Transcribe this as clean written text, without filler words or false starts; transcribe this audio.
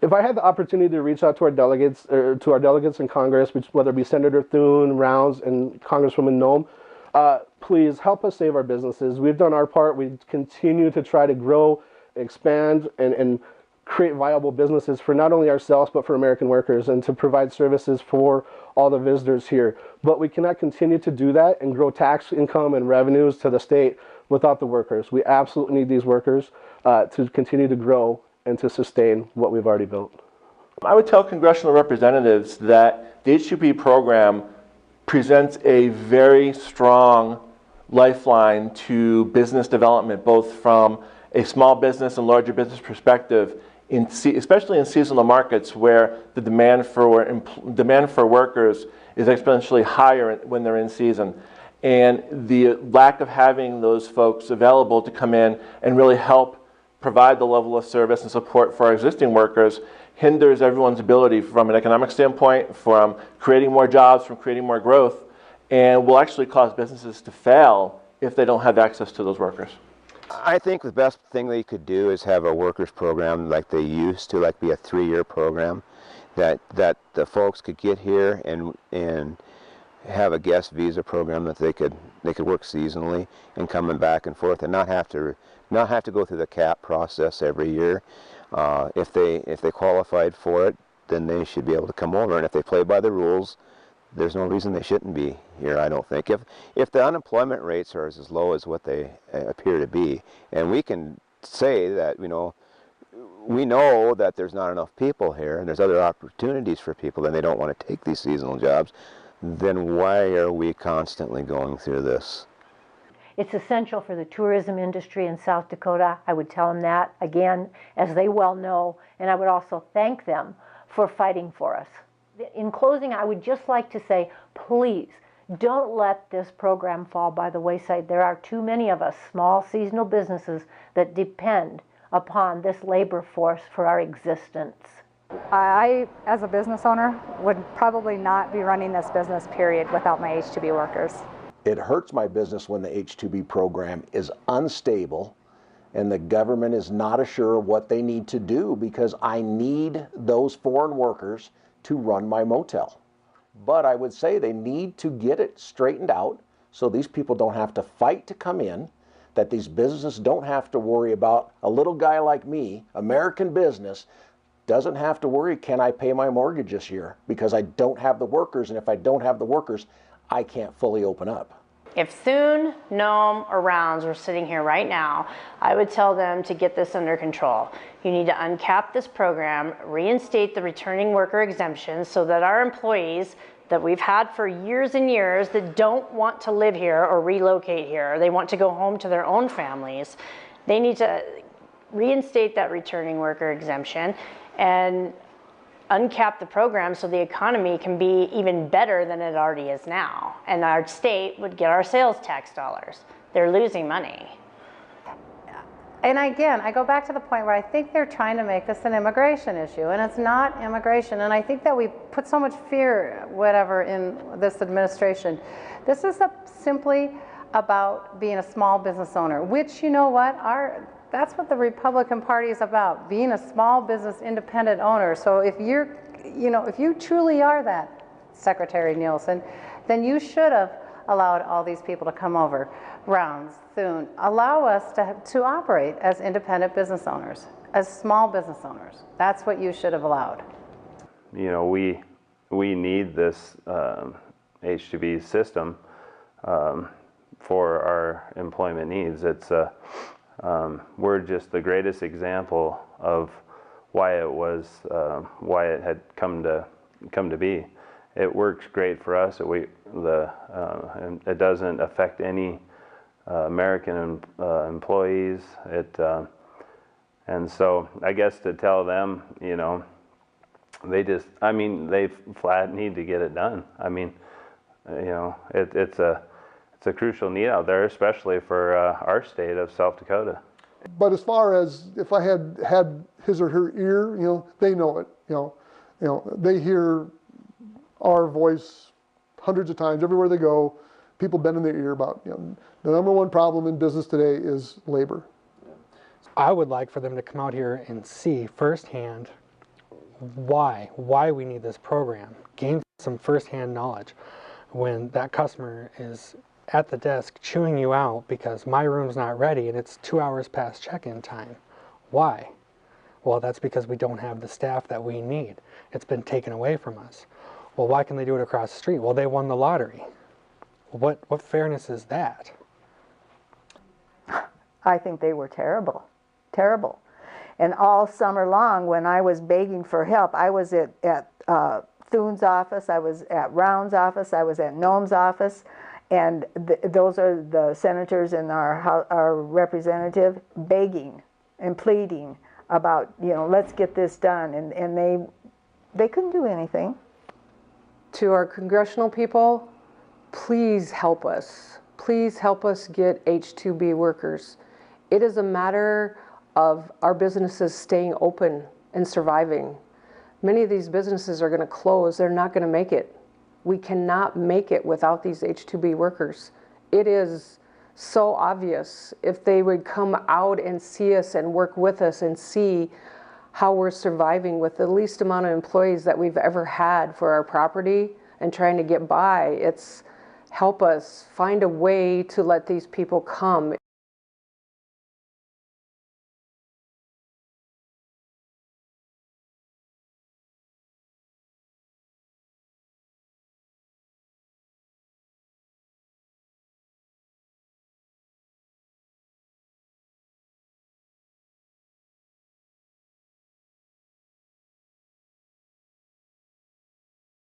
If I had the opportunity to reach out to our delegates, or to our delegates in Congress, which, whether it be Senator Thune, Rounds, and Congresswoman Noem, please help us save our businesses. We've done our part. We continue to try to grow, expand, and create viable businesses for not only ourselves, but for American workers, and to provide services for all the visitors here. But we cannot continue to do that and grow tax income and revenues to the state without the workers. We absolutely need these workers to continue to grow and to sustain what we've already built. I would tell congressional representatives that the H-2B program presents a very strong lifeline to business development, both from a small business and larger business perspective, especially in seasonal markets where the demand for workers is exponentially higher when they're in season. And the lack of having those folks available to come in and really help provide the level of service and support for our existing workers hinders everyone's ability from an economic standpoint, from creating more jobs, from creating more growth, and will actually cause businesses to fail if they don't have access to those workers. I think the best thing they could do is have a workers program like they used to, like be a 3-year program, that the folks could get here and have a guest visa program that they could work seasonally and coming back and forth and not have to go through the CAP process every year. If they qualified for it, then they should be able to come over, and if they play by the rules, there's no reason they shouldn't be here, I don't think. If the unemployment rates are as low as what they appear to be, and we can say that, we know that there's not enough people here and there's other opportunities for people and they don't want to take these seasonal jobs, then why are we constantly going through this? It's essential for the tourism industry in South Dakota. I would tell them that, again, as they well know, and I would also thank them for fighting for us. In closing, I would just like to say, please, don't let this program fall by the wayside. There are too many of us, small seasonal businesses, that depend upon this labor force for our existence. I, as a business owner, would probably not be running this business, period, without my H-2B workers. It hurts my business when the H-2B program is unstable and the government is not sure what they need to do, because I need those foreign workers to run my motel. But I would say they need to get it straightened out so these people don't have to fight to come in, that these businesses don't have to worry about a little guy like me, American business, doesn't have to worry, can I pay my mortgage this year? Because I don't have the workers, and if I don't have the workers, I can't fully open up. If Thune, Noem, or Rounds were sitting here right now, I would tell them to get this under control. You need to uncap this program, reinstate the returning worker exemption so that our employees that we've had for years and years that don't want to live here or relocate here, they want to go home to their own families, they need to reinstate that returning worker exemption and uncap the program so the economy can be even better than it already is now. And our state would get our sales tax dollars. They're losing money. And again, I go back to the point where I think they're trying to make this an immigration issue, and it's not immigration. And I think that we put so much fear, whatever, in this administration. This is simply about being a small business owner, which, you know what, that's what the Republican Party is about, being a small business independent owner. So if if you truly are that, Secretary Nielsen, then you should have allowed all these people to come over. Rounds, Thune, allow us to operate as independent business owners, as small business owners. That's what you should have allowed. We need this H-2B system for our employment needs. We're just the greatest example of why it had come to be. It works great for us. And it doesn't affect any American employees. And so I guess to tell them, they flat need to get it done. It's a crucial need out there, especially for our state of South Dakota. But as far as if I had his or her ear, they know it. They hear our voice hundreds of times everywhere they go. People bend in their ear about the number one problem in business today is labor. I would like for them to come out here and see firsthand why we need this program, gain some firsthand knowledge when that customer is at the desk chewing you out because my room's not ready and it's 2 hours past check-in time. Why? Well, that's because we don't have the staff that we need. It's been taken away from us. Well, why can they do it across the street? Well, they won the lottery. What fairness is that? I think they were terrible, terrible. And all summer long, when I was begging for help, I was at Thune's office, I was at Round's office, I was at Nome's office, and those are the senators and our representative begging and pleading about, you know, let's get this done, and they couldn't do anything. To our congressional people, please help us. Please help us get H-2B workers. It is a matter of our businesses staying open and surviving. Many of these businesses are going to close. They're not going to make it. We cannot make it without these H-2B workers. It is so obvious. If they would come out and see us and work with us and see how we're surviving with the least amount of employees that we've ever had for our property and trying to get by, it's help us find a way to let these people come.